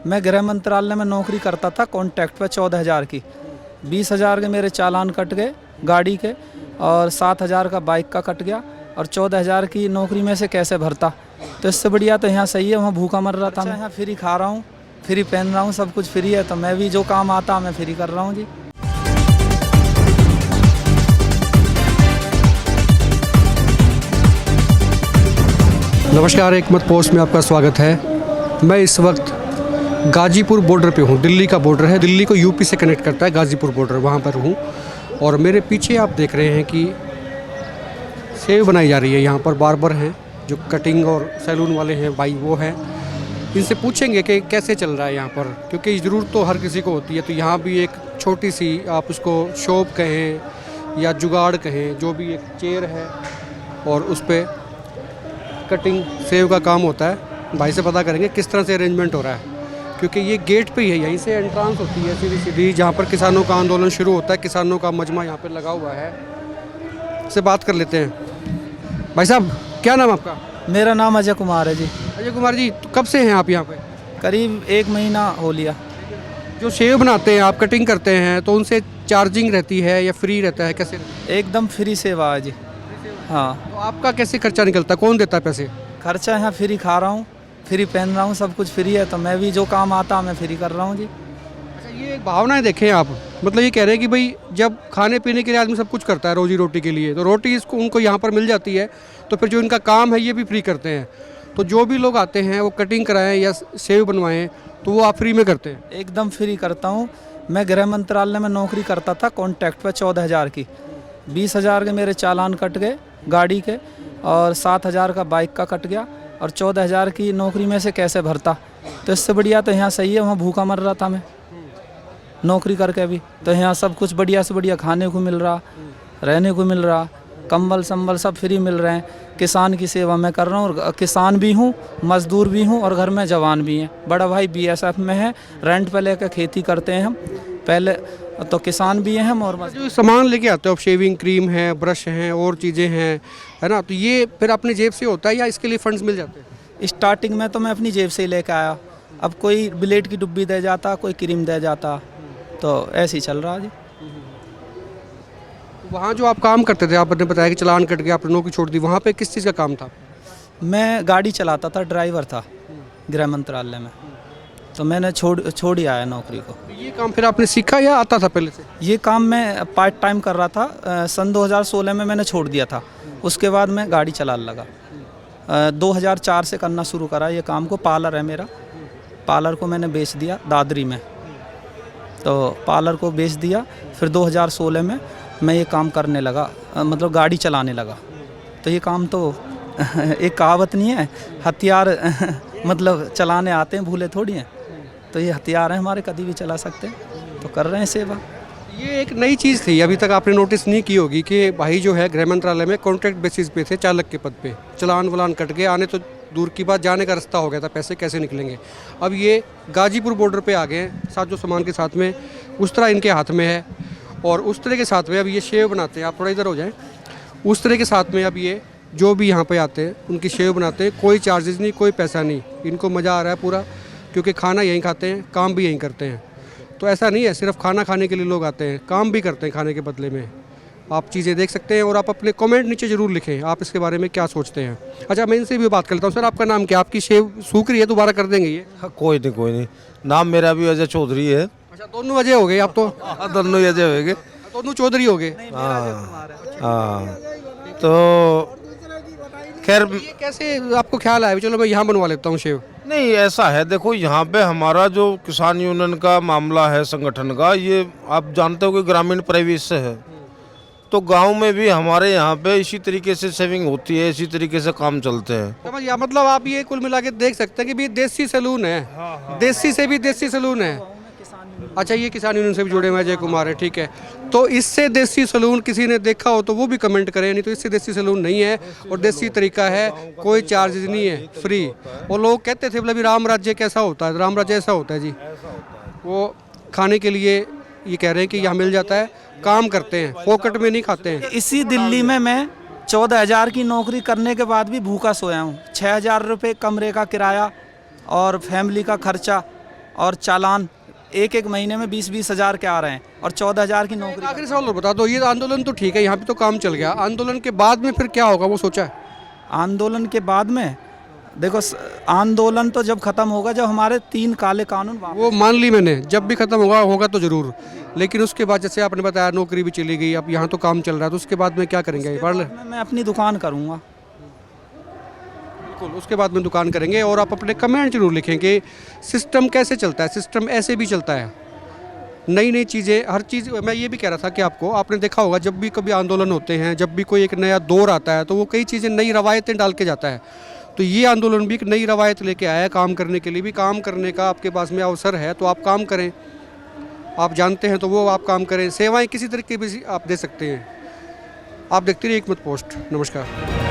मैं गृह मंत्रालय में नौकरी करता था कॉन्ट्रैक्ट पे 14,000 की। 20,000 के मेरे चालान कट गए गाड़ी के और 7,000 का बाइक का कट गया और 14,000 की नौकरी में से कैसे भरता। तो इससे बढ़िया तो यहाँ सही है, वहाँ भूखा मर रहा था। यहाँ फ्री खा रहा हूँ, फ्री पहन रहा हूँ, सब कुछ फ्री है। तो मैं भी जो काम आता मैं फ्री कर रहा हूँ जी। नमस्कार, एकमत पोस्ट में आपका स्वागत है। मैं इस वक्त गाजीपुर बॉर्डर पे हूँ। दिल्ली का बॉर्डर है, दिल्ली को यूपी से कनेक्ट करता है गाजीपुर बॉर्डर, वहाँ पर हूँ। और मेरे पीछे आप देख रहे हैं कि सेव बनाई जा रही है। यहाँ पर बार्बर हैं जो कटिंग और सैलून वाले हैं भाई, वो हैं। इनसे पूछेंगे कि कैसे चल रहा है यहाँ पर, क्योंकि ज़रूरत तो हर किसी को होती है। तो यहाँ भी एक छोटी सी, आप उसको शॉप कहें या जुगाड़ कहें, जो भी एक चेयर है और उस पर कटिंग सेव का काम होता है। भाई से पता करेंगे किस तरह से अरेंजमेंट हो रहा है, क्योंकि ये गेट पे ही है, यहीं से एंट्रांस होती है सीधी सीधी, जहाँ पर किसानों का आंदोलन शुरू होता है। किसानों का मजमा यहाँ पे लगा हुआ है। से बात कर लेते हैं। भाई साहब, क्या नाम आपका? मेरा नाम अजय कुमार है जी। अजय कुमार जी, तो कब से हैं आप यहाँ पे? करीब 1 महीना हो लिया। जो सेव बनाते हैं आप, कटिंग करते हैं, तो उनसे चार्जिंग रहती है या फ्री रहता है, कैसे? एकदम फ्री सेवा है जी। हाँ, तो आपका कैसे खर्चा निकलता है, कौन देता है पैसे? खर्चा यहाँ फ्री खा रहा हूँ, फ्री पहन रहा हूँ, सब कुछ फ्री है। तो मैं भी जो काम आता मैं फ्री कर रहा हूँ जी। अच्छा, ये एक भावनाएं देखें आप, मतलब ये कह रहे हैं कि भाई जब खाने पीने के लिए आदमी सब कुछ करता है रोजी रोटी के लिए, तो रोटी इसको उनको यहाँ पर मिल जाती है, तो फिर जो इनका काम है ये भी फ्री करते हैं। तो जो भी लोग आते हैं वो कटिंग कराएं या सेव बनवाएं, तो वो आप फ्री में करते हैं? एकदम फ्री करता हूँ। मैं गृह मंत्रालय में नौकरी करता था कॉन्ट्रैक्ट पे 14,000 की। 20,000 के मेरे चालान कट गए गाड़ी के और 7,000 का बाइक का कट गया और 14,000 की नौकरी में से कैसे भरता। तो इससे बढ़िया तो यहाँ सही है, वहाँ भूखा मर रहा था मैं नौकरी करके भी। तो यहाँ सब कुछ बढ़िया से बढ़िया खाने को मिल रहा, रहने को मिल रहा, कंबल संबल सब फ्री मिल रहे हैं। किसान की सेवा मैं कर रहा हूँ, और किसान भी हूँ, मजदूर भी हूँ और घर में जवान भी हैं। बड़ा भाई BSF में है, रेंट पे लेकर खेती करते हैं हम। पहले तो किसान भी हैं हम। और जो सामान लेके आते हो, शेविंग क्रीम है, ब्रश हैं और चीज़ें हैं, है ना, तो ये फिर अपने जेब से होता है या इसके लिए फंड्स मिल जाते हैं? स्टार्टिंग में तो मैं अपनी जेब से ही लेकर आया। अब कोई ब्लेड की डुब्बी दे जाता, कोई क्रीम दे जाता, तो ऐसे ही चल रहा है जी। वहाँ जो आप काम करते थे, आपने बताया कि चालान कट गया, आपने नौकरी छोड़ दी, वहाँ पे किस चीज़ का काम था? मैं गाड़ी चलाता था, ड्राइवर था गृह मंत्रालय में। तो मैंने छोड़ ही आया नौकरी को। ये काम फिर आपने सीखा या आता था पहले से? ये काम मैं पार्ट टाइम कर रहा था। सन 2016 में मैंने छोड़ दिया था। उसके बाद मैं गाड़ी चलाने लगा। 2004 से करना शुरू करा ये काम को। पार्लर है मेरा, पार्लर को मैंने बेच दिया दादरी में। तो पार्लर को बेच दिया, फिर 2016 में मैं ये काम करने लगा, मतलब गाड़ी चलाने लगा। तो ये काम तो एक कहावत नहीं है, हथियार मतलब चलाने आते हैं, भूले थोड़ी हैं। तो ये हथियार हैं हमारे, कभी भी चला सकते हैं। तो कर रहे हैं सेवा। ये एक नई चीज़ थी, अभी तक आपने नोटिस नहीं की होगी कि भाई जो है गृह मंत्रालय में कॉन्ट्रैक्ट बेसिस पे थे, चालक के पद पे। चलान वलान कट गए, आने तो दूर की बात, जाने का रास्ता हो गया था, पैसे कैसे निकलेंगे। अब ये गाजीपुर बॉर्डर पे आ गए हैं, साथ जो सामान के साथ में उस तरह इनके हाथ में है, और उस तरह के साथ में अब ये शेव बनाते हैं। आप थोड़ा इधर हो जाएँ। उस तरह के साथ में अब ये जो भी यहाँ पे आते हैं उनकी शेव बनाते हैं, कोई चार्जेस नहीं, कोई पैसा नहीं। इनको मज़ा आ रहा है पूरा, क्योंकि खाना यहीं खाते हैं, काम भी यहीं करते हैं। तो ऐसा नहीं है सिर्फ खाना खाने के लिए लोग आते हैं, काम भी करते हैं खाने के बदले में। आप चीज़ें देख सकते हैं और आप अपने कमेंट नीचे ज़रूर लिखें, आप इसके बारे में क्या सोचते हैं। अच्छा, मैं इनसे भी बात कर लेता हूँ। सर, आपका नाम क्या? आपकी शेव सूख रही है, दोबारा कर देंगे ये? हाँ, कोई नहीं। नाम मेरा भी अजय चौधरी है। अच्छा, दोनों अजय हो गए आप तो? दोनों ही अजय हो गए, दोनों चौधरी हो गए। हाँ। तो खैर, ये कैसे आपको ख्याल आया चलो मैं यहाँ बनवा लेता हूँ शेव? नहीं, ऐसा है, देखो यहाँ पे हमारा जो किसान यूनियन का मामला है संगठन का, ये आप जानते हो कि ग्रामीण परिवेश है। तो गांव में भी हमारे यहाँ पे इसी तरीके से सेविंग होती है, इसी तरीके से काम चलते हैं। समझ गया, मतलब आप ये कुल मिला के देख सकते हैं कि ये देसी सैलून है। देसी से भी देसी सैलून है। अच्छा, ये किसान यूनियन से भी जुड़े हुए अजय कुमार है, ठीक है। तो इससे देसी सैलून किसी ने देखा हो तो वो भी कमेंट करें, नहीं तो इससे देसी सैलून नहीं है और देसी तरीका है, कोई चार्जेस नहीं है, फ्री। और लोग कहते थे मतलब राम राज्य कैसा होता है, राम राज्य ऐसा होता है जी। वो खाने के लिए ये कह रहे हैं कि यहाँ मिल जाता है, काम करते हैं, फोकट में नहीं खाते हैं। इसी दिल्ली में मैं 14,000 की नौकरी करने के बाद भी भूखा सोया हूँ। 6,000 रुपये कमरे का किराया और फैमिली का खर्चा और चालान एक एक महीने में 20-20 हज़ार के आ रहे हैं और 14,000 की नौकरी। आखिरी सवाल और बता दो, ये आंदोलन तो ठीक है, यहाँ पे तो काम चल गया, आंदोलन के बाद में फिर क्या होगा वो सोचा है? आंदोलन के बाद में देखो आंदोलन तो जब ख़त्म होगा जब हमारे 3 काले कानून वो मान ली मैंने, जब भी खत्म होगा तो जरूर, लेकिन उसके बाद जैसे आपने बताया नौकरी भी चली गई, अब यहाँ तो काम चल रहा है, तो उसके बाद में क्या करेंगे? मैं अपनी दुकान करूँगा। बिल्कुल, उसके बाद में दुकान करेंगे। और आप अपने कमेंट जरूर लिखें कि सिस्टम कैसे चलता है। सिस्टम ऐसे भी चलता है, नई नई चीज़ें, हर चीज़। मैं ये भी कह रहा था कि आपको, आपने देखा होगा जब भी कभी आंदोलन होते हैं, जब भी कोई एक नया दौर आता है तो वो कई चीज़ें, नई रवायतें डाल के जाता है। तो ये आंदोलन भी एक नई रवायत लेके आया है, काम करने के लिए भी। काम करने का आपके पास में अवसर है तो आप काम करें, आप जानते हैं तो वो आप काम करें। सेवाएं किसी तरीके भी आप दे सकते हैं। आप देखते रहिए एकमत पोस्ट। नमस्कार।